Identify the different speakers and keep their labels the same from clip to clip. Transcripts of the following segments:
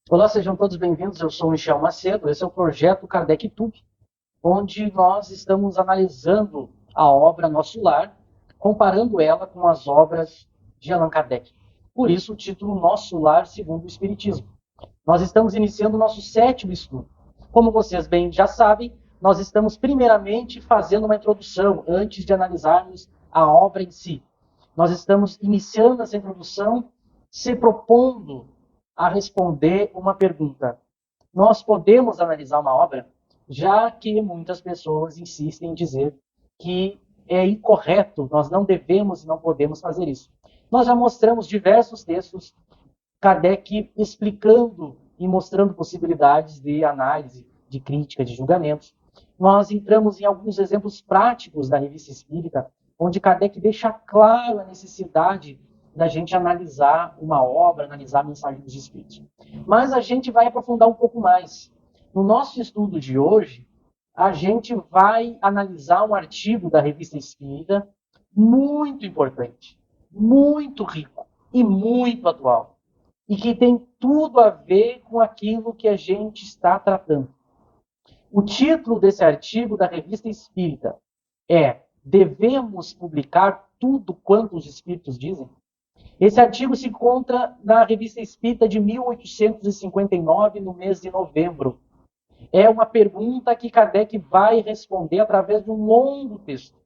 Speaker 1: Olá, sejam todos bem-vindos. Eu sou o Michel Macedo. Esse é o projeto Kardec Tube, onde nós estamos analisando a obra Nosso Lar, comparando ela com as obras de Allan Kardec. Por isso, o título Nosso Lar segundo o Espiritismo. Nós estamos iniciando o nosso sétimo estudo. Como vocês bem já sabem, nós estamos primeiramente fazendo uma introdução antes de analisarmos a obra em si. Nós estamos iniciando essa introdução se propondo a responder uma pergunta. Nós podemos analisar uma obra, já que muitas pessoas insistem em dizer que é incorreto, nós não devemos e não podemos fazer isso. Nós já mostramos diversos textos, Kardec explicando e mostrando possibilidades de análise, de crítica, de julgamentos. Nós entramos em alguns exemplos práticos da Revista Espírita, onde Kardec deixa claro a necessidade da gente analisar uma obra, analisar a mensagem dos Espíritos. Mas a gente vai aprofundar um pouco mais. No nosso estudo de hoje, a gente vai analisar um artigo da Revista Espírita muito importante, muito rico e muito atual. E que tem tudo a ver com aquilo que a gente está tratando. O título desse artigo da Revista Espírita é Devemos publicar tudo quanto os Espíritos dizem? Esse artigo se encontra na Revista Espírita de 1859, no mês de novembro. É uma pergunta que Kardec vai responder através de um longo texto.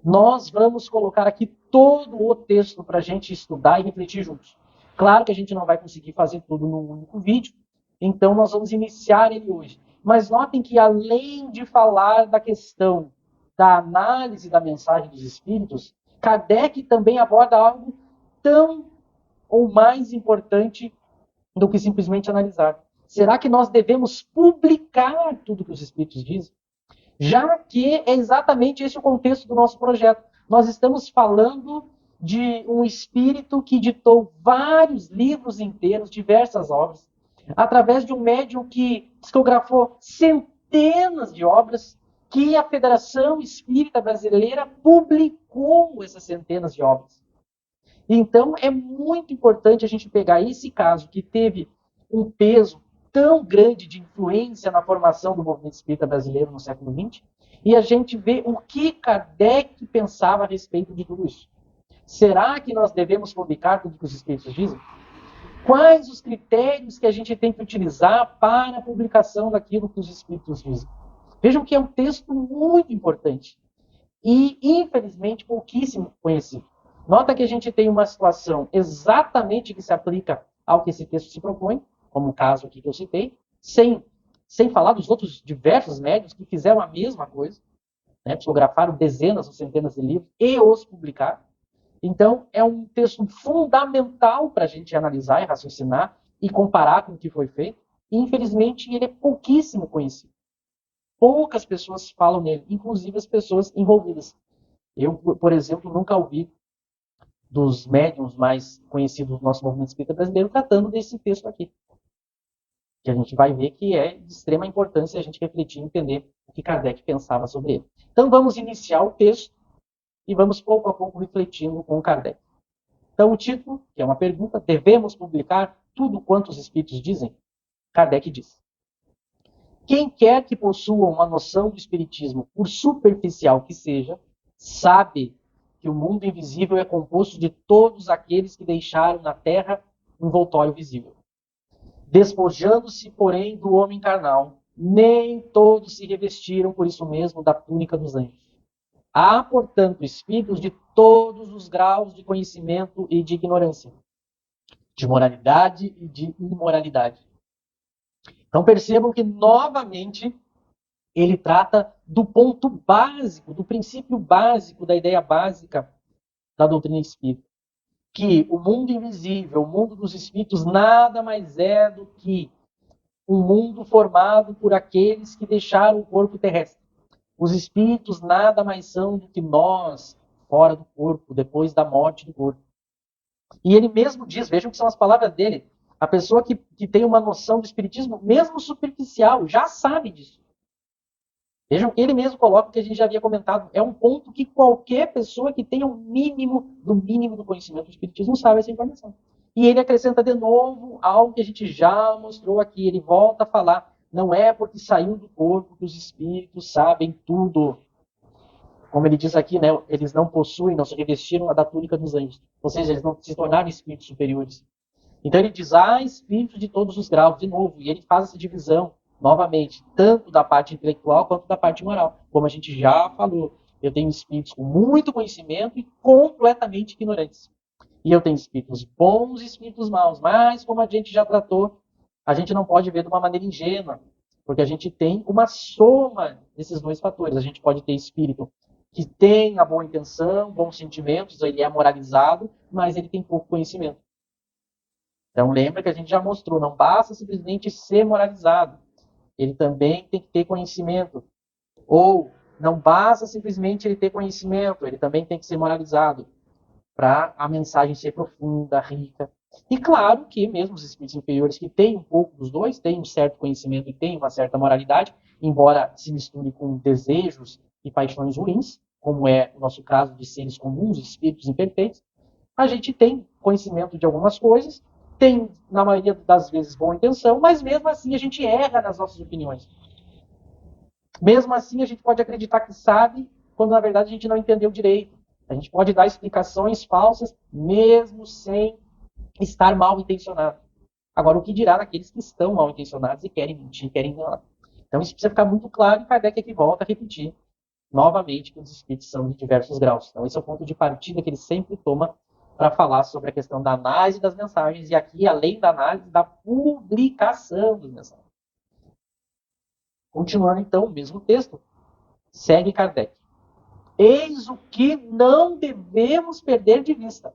Speaker 1: Nós vamos colocar aqui todo o texto para a gente estudar e refletir juntos. Claro que a gente não vai conseguir fazer tudo num único vídeo, então nós vamos iniciar ele hoje. Mas notem que, além de falar da questão da análise da mensagem dos Espíritos, Kardec também aborda algo tão ou mais importante do que simplesmente analisar. Será que nós devemos publicar tudo que os Espíritos dizem? Já que é exatamente esse o contexto do nosso projeto. Nós estamos falando de um espírito que ditou vários livros inteiros, diversas obras, através de um médium que psicografou centenas de obras, que a Federação Espírita Brasileira publicou essas centenas de obras. Então, é muito importante a gente pegar esse caso que teve um peso tão grande de influência na formação do movimento espírita brasileiro no século XX, e a gente vê o que Kardec pensava a respeito de tudo isso. Será que nós devemos publicar tudo que os espíritos dizem? Quais os critérios que a gente tem que utilizar para a publicação daquilo que os espíritos dizem? Vejam que é um texto muito importante e, infelizmente, pouquíssimo conhecido. Nota que a gente tem uma situação exatamente que se aplica ao que esse texto se propõe, como o caso aqui que eu citei, sem falar dos outros diversos médios que fizeram a mesma coisa, né, psicografaram dezenas ou centenas de livros e os publicaram. Então, é um texto fundamental para a gente analisar e raciocinar e comparar com o que foi feito. E, infelizmente, ele é pouquíssimo conhecido. Poucas pessoas falam nele, inclusive as pessoas envolvidas. Eu, por exemplo, nunca ouvi dos médiums mais conhecidos do nosso movimento espírita brasileiro tratando desse texto aqui. Que a gente vai ver que é de extrema importância a gente refletir e entender o que Kardec pensava sobre ele. Então vamos iniciar o texto e vamos pouco a pouco refletindo com Kardec. Então o título, que é uma pergunta, devemos publicar tudo quanto os espíritos dizem? Kardec diz: quem quer que possua uma noção do espiritismo, por superficial que seja, sabe que o mundo invisível é composto de todos aqueles que deixaram na terra um envoltório visível. Despojando-se, porém, do homem carnal, nem todos se revestiram por isso mesmo da túnica dos anjos. Há, portanto, espíritos de todos os graus de conhecimento e de ignorância, de moralidade e de imoralidade. Então percebam que, novamente, ele trata do ponto básico, do princípio básico, da ideia básica da doutrina espírita. Que o mundo invisível, o mundo dos espíritos, nada mais é do que um mundo formado por aqueles que deixaram o corpo terrestre. Os espíritos nada mais são do que nós, fora do corpo, depois da morte do corpo. E ele mesmo diz, vejam que são as palavras dele, a pessoa que tem uma noção do espiritismo, mesmo superficial, já sabe disso. Vejam que ele mesmo coloca o que a gente já havia comentado. É um ponto que qualquer pessoa que tenha um mínimo do conhecimento do espiritismo sabe essa informação. E ele acrescenta de novo algo que a gente já mostrou aqui. Ele volta a falar, não é porque saiu do corpo que os espíritos sabem tudo. Como ele diz aqui, né, eles não possuem, não se revestiram da túnica dos anjos. Ou seja, eles não se tornaram espíritos superiores. Então ele diz, espíritos de todos os graus, de novo. E ele faz essa divisão, novamente, tanto da parte intelectual quanto da parte moral. Como a gente já falou, eu tenho espíritos com muito conhecimento e completamente ignorantes. E eu tenho espíritos bons e espíritos maus. Mas, como a gente já tratou, a gente não pode ver de uma maneira ingênua. Porque a gente tem uma soma desses dois fatores. A gente pode ter espírito que tem a boa intenção, bons sentimentos, ele é moralizado, mas ele tem pouco conhecimento. Então lembra que a gente já mostrou, não basta simplesmente ser moralizado. Ele também tem que ter conhecimento. Ou não basta simplesmente ele ter conhecimento, ele também tem que ser moralizado para a mensagem ser profunda, rica. E claro que mesmo os espíritos inferiores que têm um pouco dos dois, têm um certo conhecimento e têm uma certa moralidade, embora se misture com desejos e paixões ruins, como é o nosso caso de seres comuns, espíritos imperfeitos, a gente tem conhecimento de algumas coisas, tem, na maioria das vezes, boa intenção, mas mesmo assim a gente erra nas nossas opiniões. Mesmo assim, a gente pode acreditar que sabe, quando na verdade a gente não entendeu direito. A gente pode dar explicações falsas, mesmo sem estar mal intencionado. Agora, o que dirá daqueles que estão mal intencionados e querem mentir, querem enganar? Então, isso precisa ficar muito claro e Kardec aqui volta a repetir novamente que os espíritos são de diversos graus. Então, esse é o ponto de partida que ele sempre toma para falar sobre a questão da análise das mensagens e aqui, além da análise, da publicação das mensagens. Continuando, então, o mesmo texto, segue Kardec. Eis o que não devemos perder de vista.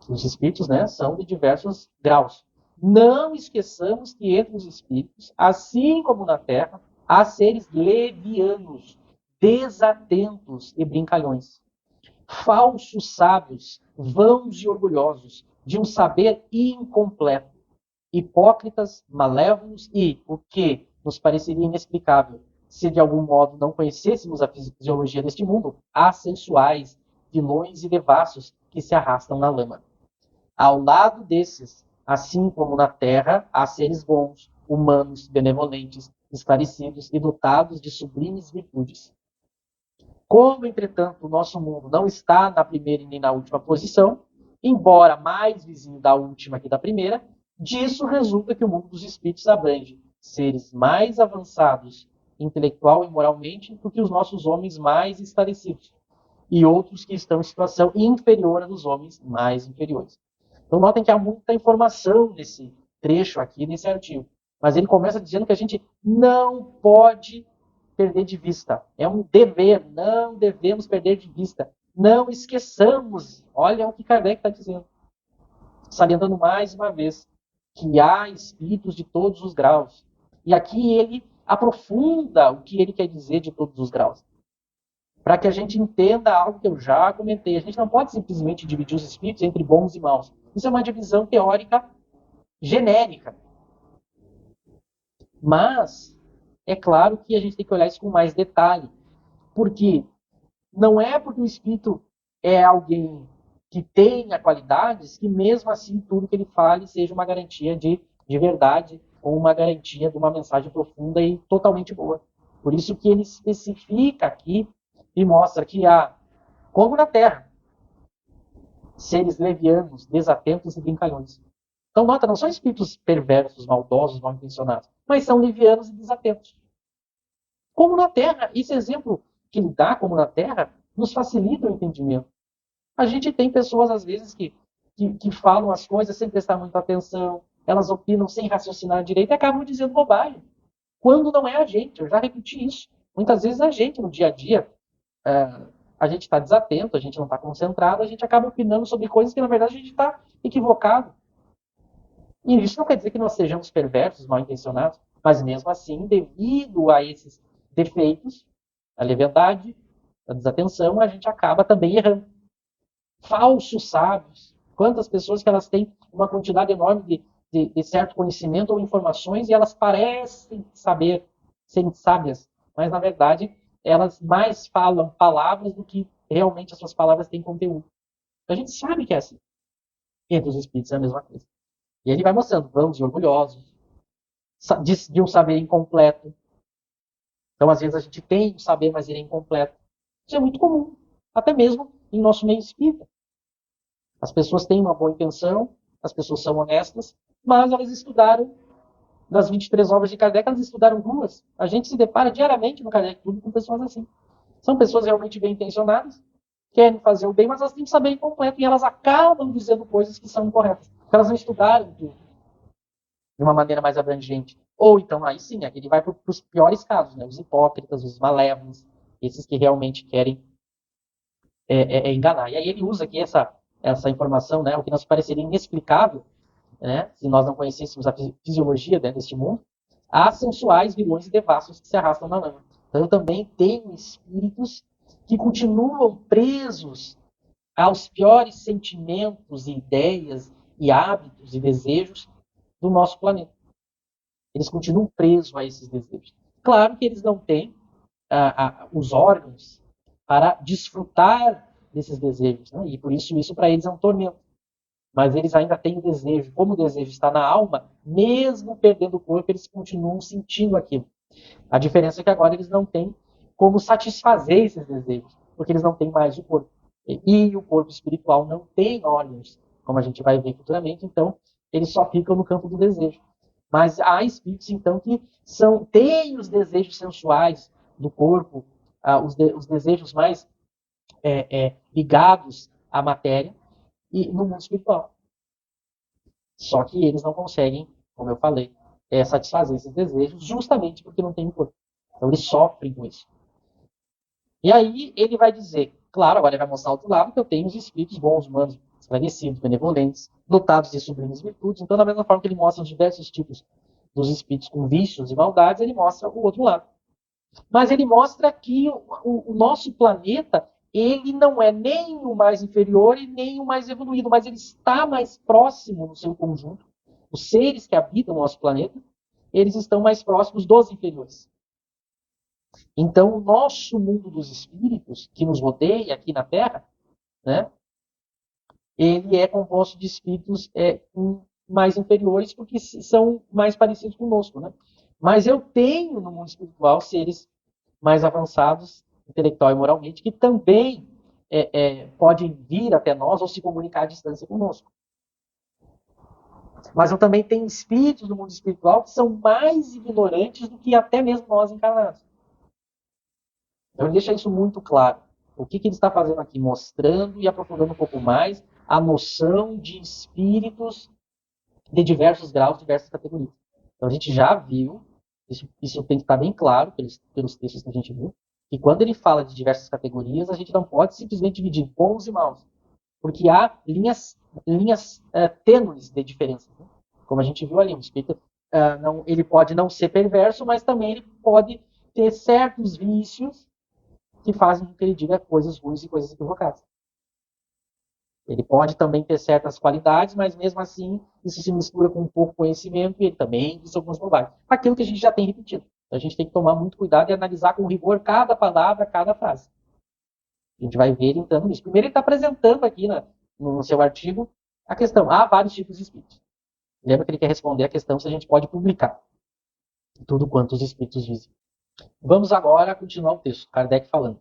Speaker 1: Os espíritos, né, são de diversos graus. Não esqueçamos que entre os espíritos, assim como na Terra, há seres levianos, desatentos e brincalhões. Falsos sábios, vãos e orgulhosos, de um saber incompleto. Hipócritas, malévolos e, o que nos pareceria inexplicável, se de algum modo não conhecêssemos a fisiologia deste mundo, assensuais, vilões e devassos que se arrastam na lama. Ao lado desses, assim como na terra, há seres bons, humanos, benevolentes, esclarecidos e dotados de sublimes virtudes. Como, entretanto, o nosso mundo não está na primeira e nem na última posição, embora mais vizinho da última que da primeira, disso resulta que o mundo dos espíritos abrange seres mais avançados intelectual e moralmente do que os nossos homens mais esclarecidos, e outros que estão em situação inferior à dos homens mais inferiores. Então, notem que há muita informação nesse trecho aqui, nesse artigo. Mas ele começa dizendo que a gente não pode perder de vista. É um dever, não devemos perder de vista. Não esqueçamos, olha o que Kardec está dizendo, salientando mais uma vez, que há espíritos de todos os graus. E aqui ele aprofunda o que ele quer dizer de todos os graus. Para que a gente entenda algo que eu já comentei. A gente não pode simplesmente dividir os espíritos entre bons e maus. Isso é uma divisão teórica genérica. Mas é claro que a gente tem que olhar isso com mais detalhe. Porque não é porque o espírito é alguém que tenha qualidades que mesmo assim tudo que ele fale seja uma garantia de verdade ou uma garantia de uma mensagem profunda e totalmente boa. Por isso que ele especifica aqui e mostra que há, como na Terra, seres levianos, desatentos e brincalhões. Então, nota, não são espíritos perversos, maldosos, mal intencionados, mas são levianos e desatentos. Como na Terra, esse exemplo que ele dá, como na Terra, nos facilita o entendimento. A gente tem pessoas, às vezes, que falam as coisas sem prestar muita atenção, elas opinam sem raciocinar direito e acabam dizendo bobagem. Quando não é a gente, eu já repeti isso. Muitas vezes a gente, no dia a dia, a gente está desatento, a gente não está concentrado, a gente acaba opinando sobre coisas que, na verdade, a gente está equivocado. E isso não quer dizer que nós sejamos perversos, mal intencionados, mas mesmo assim, devido a esses defeitos, a leviandade, a desatenção, a gente acaba também errando. Falsos sábios. Quantas pessoas que elas têm uma quantidade enorme de certo conhecimento ou informações e elas parecem saber, serem sábias, mas na verdade elas mais falam palavras do que realmente as suas palavras têm conteúdo. A gente sabe que é assim. Entre os espíritos é a mesma coisa. E ele vai mostrando vãos e orgulhosos, de um saber incompleto. Então, às vezes, a gente tem um saber, mas ele é incompleto. Isso é muito comum, até mesmo em nosso meio espírita. As pessoas têm uma boa intenção, as pessoas são honestas, mas elas estudaram, das 23 obras de Kardec, elas estudaram duas. A gente se depara diariamente no Kardec Clube com pessoas assim. São pessoas realmente bem intencionadas, querem fazer o bem, mas elas têm um saber incompleto e elas acabam dizendo coisas que são incorretas. Porque elas não estudaram tudo de uma maneira mais abrangente. Ou então, aí sim, ele vai para os piores casos, né? Os hipócritas, os malévolos, esses que realmente querem enganar. E aí ele usa aqui essa informação, né? O que nos pareceria inexplicável, né? Se nós não conhecêssemos a fisiologia, né, deste mundo, há sensuais vilões e devassos que se arrastam na lama. Então eu também tenho espíritos que continuam presos aos piores sentimentos e ideias e hábitos e desejos do nosso planeta. Eles continuam presos a esses desejos. Claro que eles não têm os órgãos para desfrutar desses desejos, né? E por isso para eles é um tormento. Mas eles ainda têm o desejo. Como o desejo está na alma, mesmo perdendo o corpo, eles continuam sentindo aquilo. A diferença é que agora eles não têm como satisfazer esses desejos, porque eles não têm mais o corpo. E o corpo espiritual não tem órgãos, como a gente vai ver futuramente, então eles só ficam no campo do desejo. Mas há espíritos, então, que têm os desejos sensuais do corpo, os desejos mais ligados à matéria, e no mundo espiritual. Só que eles não conseguem, como eu falei, satisfazer esses desejos justamente porque não tem corpo. Então eles sofrem com isso. E aí ele vai dizer, claro, agora ele vai mostrar outro lado, que eu tenho os espíritos bons, humanos, esclarecidos, benevolentes, dotados de sublimes virtudes. Então, da mesma forma que ele mostra os diversos tipos dos espíritos com vícios e maldades, ele mostra o outro lado. Mas ele mostra que o nosso planeta, ele não é nem o mais inferior e nem o mais evoluído, mas ele está mais próximo no seu conjunto. Os seres que habitam o nosso planeta, eles estão mais próximos dos inferiores. Então, o nosso mundo dos espíritos, que nos rodeia aqui na Terra, né, ele é composto de espíritos mais inferiores, porque são mais parecidos conosco. Né? Mas eu tenho no mundo espiritual seres mais avançados, intelectual e moralmente, que também podem vir até nós ou se comunicar à distância conosco. Mas eu também tenho espíritos no mundo espiritual que são mais ignorantes do que até mesmo nós encarnados. Então ele deixa isso muito claro. O que ele está fazendo aqui? Mostrando e aprofundando um pouco mais a noção de espíritos de diversos graus, diversas categorias. Então a gente já viu, isso tem que estar bem claro pelos textos que a gente viu, que quando ele fala de diversas categorias, a gente não pode simplesmente dividir bons e maus, porque há linhas tênues de diferença. Né? Como a gente viu ali, o espírito ele pode não ser perverso, mas também ele pode ter certos vícios que fazem com que ele diga coisas ruins e coisas equivocadas. Ele pode também ter certas qualidades, mas mesmo assim isso se mistura com um pouco conhecimento e ele também diz algumas bobagens. Aquilo que a gente já tem repetido. A gente tem que tomar muito cuidado e analisar com rigor cada palavra, cada frase. A gente vai ver ele entrando nisso. Primeiro ele está apresentando aqui no seu artigo a questão. Há vários tipos de espíritos. Lembra que ele quer responder a questão se a gente pode publicar tudo quanto os espíritos dizem. Vamos agora continuar o texto. Kardec falando.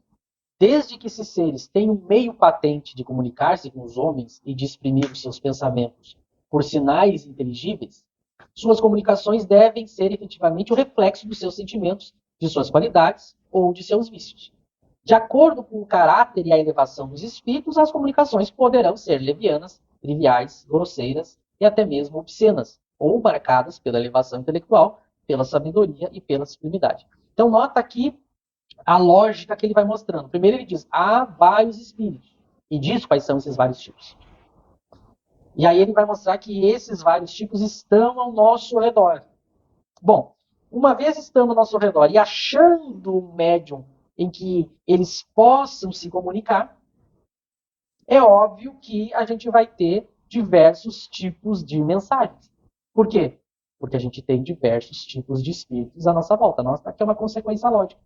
Speaker 1: Desde que esses seres têm um meio patente de comunicar-se com os homens e de exprimir os seus pensamentos por sinais inteligíveis, suas comunicações devem ser efetivamente o reflexo dos seus sentimentos, de suas qualidades ou de seus vícios. De acordo com o caráter e a elevação dos espíritos, as comunicações poderão ser levianas, triviais, grosseiras e até mesmo obscenas, ou marcadas pela elevação intelectual, pela sabedoria e pela sublimidade. Então, nota aqui a lógica que ele vai mostrando. Primeiro ele diz, há vários espíritos. E diz quais são esses vários tipos. E aí ele vai mostrar que esses vários tipos estão ao nosso redor. Bom, uma vez estando ao nosso redor e achando um médium em que eles possam se comunicar, é óbvio que a gente vai ter diversos tipos de mensagens. Por quê? Porque a gente tem diversos tipos de espíritos à nossa volta. Aqui é uma consequência lógica.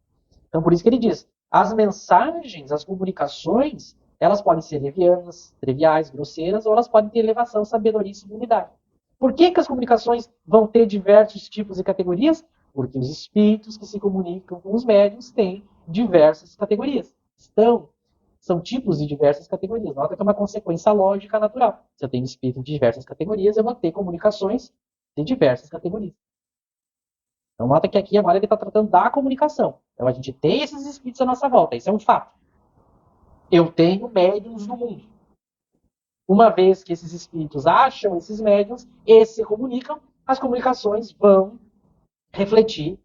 Speaker 1: Então, por isso que ele diz, as mensagens, as comunicações, Elas podem ser levianas, triviais, grosseiras, ou elas podem ter elevação, sabedoria e sublimidade. Por que as comunicações vão ter diversos tipos e categorias? Porque os espíritos que se comunicam com os médiuns têm diversas categorias. São tipos de diversas categorias. Nota que é uma consequência lógica natural. Se eu tenho espíritos de diversas categorias, eu vou ter comunicações de diversas categorias. Então, nota que aqui agora ele está tratando da comunicação. Então, a gente tem esses espíritos à nossa volta. Isso é um fato. Eu tenho médiuns no mundo. Uma vez que esses espíritos acham esses médiuns, esses se comunicam, as comunicações vão refletir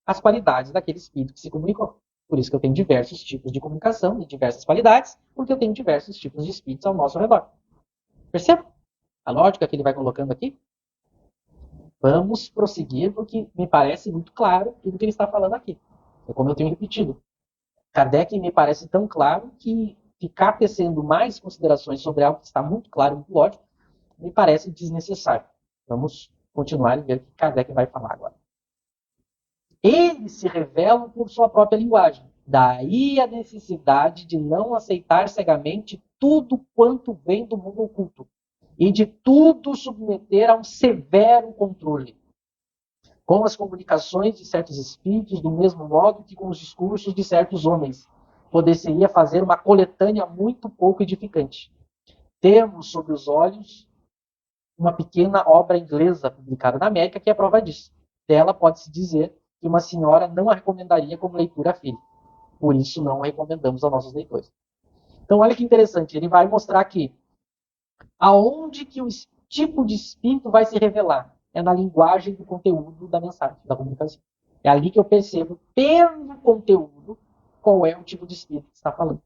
Speaker 1: as qualidades daquele espírito que se comunicou. Por isso que eu tenho diversos tipos de comunicação, de diversas qualidades, porque eu tenho diversos tipos de espíritos ao nosso redor. Perceba a lógica que ele vai colocando aqui? Vamos prosseguir, porque me parece muito claro tudo que ele está falando aqui. É como eu tenho repetido. Kardec me parece tão claro que ficar tecendo mais considerações sobre algo que está muito claro, muito lógico, me parece desnecessário. Vamos continuar e ver o que Kardec vai falar agora. Eles se revelam por sua própria linguagem. Daí a necessidade de não aceitar cegamente tudo quanto vem do mundo oculto e de tudo submeter a um severo controle. Com as comunicações de certos espíritos, do mesmo modo que com os discursos de certos homens, poder-se-ia fazer uma coletânea muito pouco edificante. Temos sob os olhos uma pequena obra inglesa publicada na América que é a prova disso. Dela pode-se dizer que uma senhora não a recomendaria como leitura a filho. Por isso não a recomendamos aos nossos leitores. Então olha que interessante, ele vai mostrar aqui aonde que o tipo de espírito vai se revelar. É na linguagem do conteúdo da mensagem, da comunicação. É ali que eu percebo, pelo conteúdo, qual é o tipo de espírito que está falando.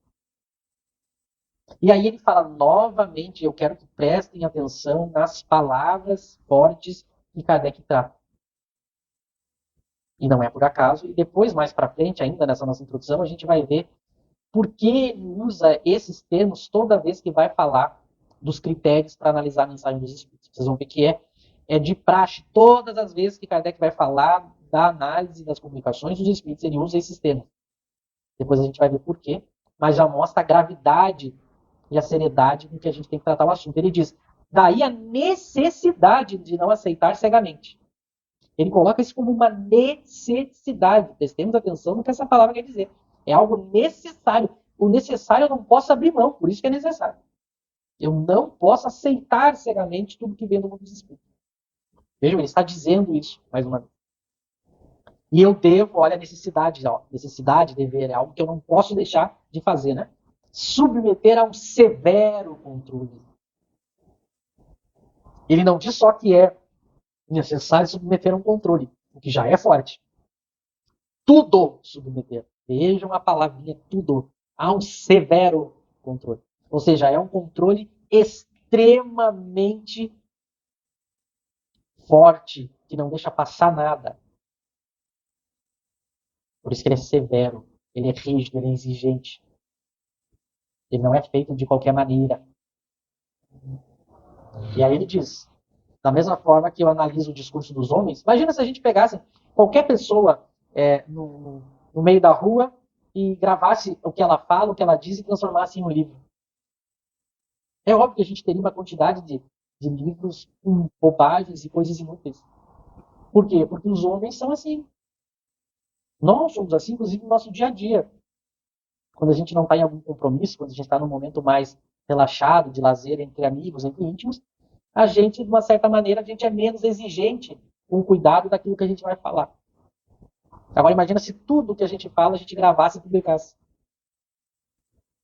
Speaker 1: E aí ele fala novamente, eu quero que prestem atenção nas palavras fortes que Kardec trata. E não é por acaso. E depois, mais para frente, ainda nessa nossa introdução, a gente vai ver por que ele usa esses termos toda vez que vai falar dos critérios para analisar a mensagem dos espíritos. Vocês vão ver que é de praxe. Todas as vezes que Kardec vai falar da análise das comunicações dos espíritos, ele usa esses termos. Depois a gente vai ver por quê, mas já mostra a gravidade e a seriedade com que a gente tem que tratar o assunto. Ele diz, daí a necessidade de não aceitar cegamente. Ele coloca isso como uma necessidade. Prestemos atenção no que essa palavra quer dizer. É algo necessário. O necessário eu não posso abrir mão, por isso que é necessário. Eu não posso aceitar cegamente tudo que vem do mundo dos espíritos. Vejam, ele está dizendo isso, mais uma vez. E eu devo, olha a necessidade, necessidade, dever, é algo que eu não posso deixar de fazer, né? Submeter a um severo controle. Ele não diz só que é necessário submeter a um controle, o que já é forte. Tudo submeter. Vejam a palavrinha tudo. Há um severo controle. Ou seja, é um controle extremamente forte, que não deixa passar nada. Por isso que ele é severo, ele é rígido, ele é exigente. Ele não é feito de qualquer maneira. E aí ele diz, da mesma forma que eu analiso o discurso dos homens, imagina se a gente pegasse qualquer pessoa no meio da rua e gravasse o que ela fala, o que ela diz e transformasse em um livro. É óbvio que a gente teria uma quantidade de livros com bobagens e coisas inúteis. Por quê? Porque os homens são assim. Nós somos assim, inclusive, no nosso dia a dia. Quando a gente não está em algum compromisso, quando a gente está num momento mais relaxado, de lazer, entre amigos, entre íntimos, a gente, de uma certa maneira, a gente é menos exigente com o cuidado daquilo que a gente vai falar. Agora, imagina se tudo que a gente fala, a gente gravasse e publicasse.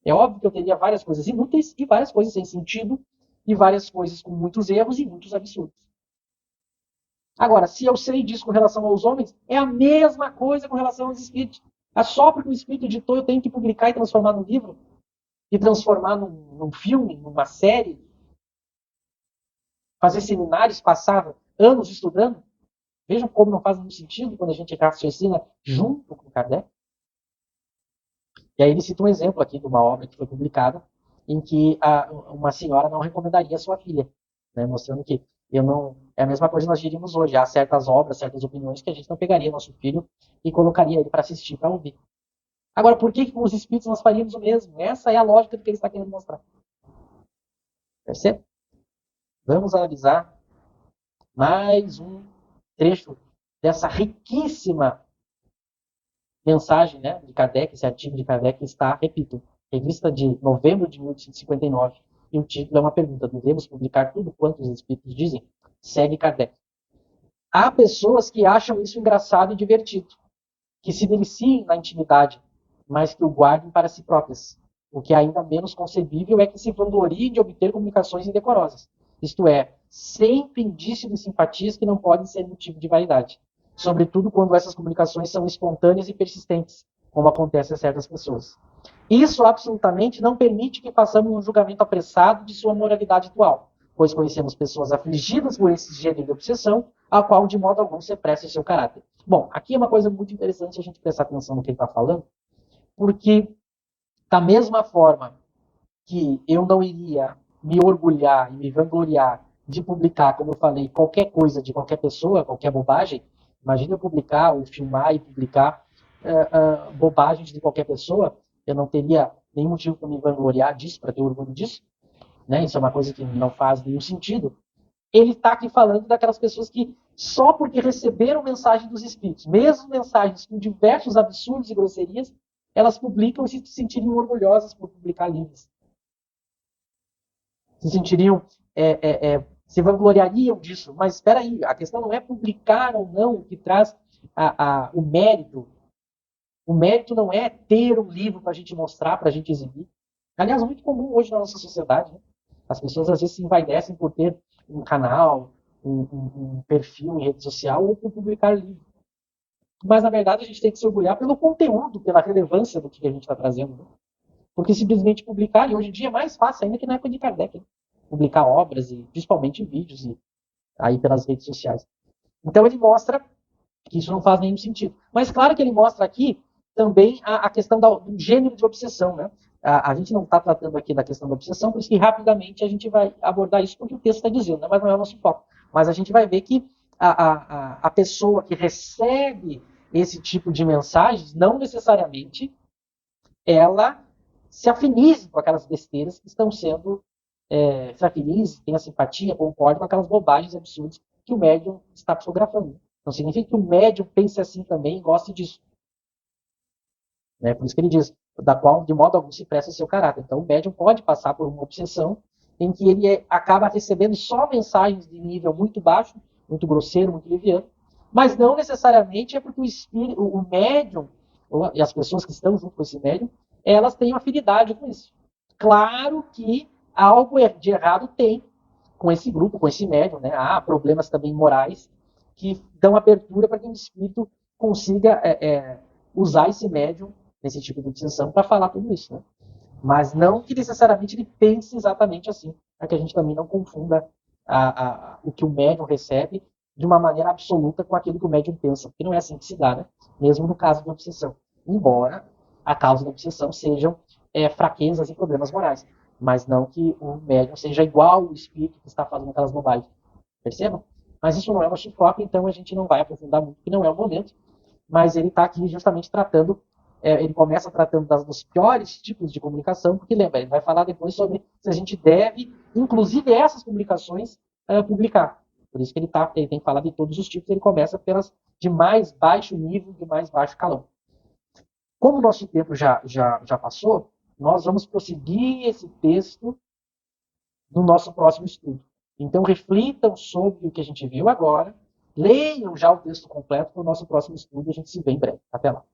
Speaker 1: É óbvio que eu teria várias coisas inúteis e várias coisas sem sentido e várias coisas com muitos erros e muitos absurdos. Agora, se eu sei disso com relação aos homens, é a mesma coisa com relação aos espíritos. É só porque o espírito editou, eu tenho que publicar e transformar num livro, e transformar num filme, numa série, fazer seminários, passar anos estudando. Vejam como não faz nenhum sentido quando a gente raciocina junto com Kardec. E aí ele cita um exemplo aqui de uma obra que foi publicada em que uma senhora não recomendaria a sua filha, né, mostrando que eu não é a mesma coisa que nós diríamos hoje. Há certas obras, certas opiniões que a gente não pegaria nosso filho e colocaria ele para assistir, para ouvir. Agora, por que com os espíritos nós faríamos o mesmo? Essa é a lógica do que ele está querendo mostrar. Percebe? Vamos analisar mais um trecho dessa riquíssima mensagem, né, de Kardec, esse artigo de Kardec está, repito, revista de novembro de 1859, e o título é uma pergunta: devemos publicar tudo quanto os espíritos dizem? Segue Kardec. Há pessoas que acham isso engraçado e divertido, que se deliciem na intimidade, mas que o guardem para si próprias. O que é ainda menos concebível é que se vangloriem de obter comunicações indecorosas, isto é, sempre indício de simpatias que não podem ser motivo de vaidade, sobretudo quando essas comunicações são espontâneas e persistentes, como acontece a certas pessoas. Isso absolutamente não permite que façamos um julgamento apressado de sua moralidade atual, pois conhecemos pessoas afligidas por esse gênero de obsessão, a qual de modo algum se presta o seu caráter. Bom, aqui é uma coisa muito interessante a gente prestar atenção no que ele está falando, porque da mesma forma que eu não iria me orgulhar e me vangloriar de publicar, como eu falei, qualquer coisa de qualquer pessoa, qualquer bobagem, imagina eu publicar ou filmar e publicar bobagens de qualquer pessoa, eu não teria nenhum motivo para me vangloriar disso, para ter orgulho disso, né? Isso é uma coisa que não faz nenhum sentido. Ele está aqui falando daquelas pessoas que, só porque receberam mensagem dos espíritos, mesmo mensagens com diversos absurdos e grosserias, elas publicam e se sentiriam orgulhosas por publicar livros. Se sentiriam, se vangloriariam disso. Mas espera aí, a questão não é publicar ou não o que traz o mérito. O mérito não é ter um livro para a gente mostrar, para a gente exibir. Aliás, é muito comum hoje na nossa sociedade, né? As pessoas às vezes se envaidecem por ter um canal, um perfil em rede social ou por publicar livro. Mas, na verdade, a gente tem que se orgulhar pelo conteúdo, pela relevância do que a gente está trazendo. Né? Porque simplesmente publicar, e hoje em dia é mais fácil ainda que na época de Kardec, né? Publicar obras, e principalmente vídeos, e aí pelas redes sociais. Então ele mostra que isso não faz nenhum sentido. Mas claro que ele mostra aqui também a questão do gênero de obsessão. Né? A gente não está tratando aqui da questão da obsessão, por isso que rapidamente a gente vai abordar isso porque o texto está dizendo, né? Mas não é o nosso foco. Mas a gente vai ver que a pessoa que recebe esse tipo de mensagens, não necessariamente ela se afinize com aquelas besteiras que estão sendo, se afinize, tenha simpatia, concorde com aquelas bobagens absurdas que o médium está psicografando. Não significa que o médium pense assim também e goste disso. Né? Por isso que ele diz, da qual de modo algum se presta o seu caráter. Então o médium pode passar por uma obsessão em que ele acaba recebendo só mensagens de nível muito baixo, muito grosseiro, muito liviano, mas não necessariamente é porque o médium, e as pessoas que estão junto com esse médium, elas têm afinidade com isso. Claro que algo de errado tem com esse grupo, com esse médium, né? Há problemas também morais que dão abertura para que o espírito consiga usar esse médium nesse tipo de obsessão para falar tudo isso, né? Mas não que necessariamente ele pense exatamente assim, para que a gente também não confunda o que o médium recebe de uma maneira absoluta com aquilo que o médium pensa, porque não é assim que se dá, né? Mesmo no caso da obsessão. Embora a causa da obsessão sejam fraquezas e problemas morais, mas não que o médium seja igual ao espírito que está fazendo aquelas bobagens. Percebam? Mas isso não é o nosso foco, então a gente não vai aprofundar muito, porque não é o momento. Mas ele está aqui justamente tratando, ele começa tratando dos piores tipos de comunicação, porque lembra, ele vai falar depois sobre se a gente deve, inclusive essas comunicações, publicar. Por isso que ele tem que falar de todos os tipos, ele começa pelas de mais baixo nível, de mais baixo calão. Como o nosso tempo já passou, nós vamos prosseguir esse texto no nosso próximo estudo. Então, reflitam sobre o que a gente viu agora, leiam já o texto completo para o nosso próximo estudo e a gente se vê em breve. Até lá.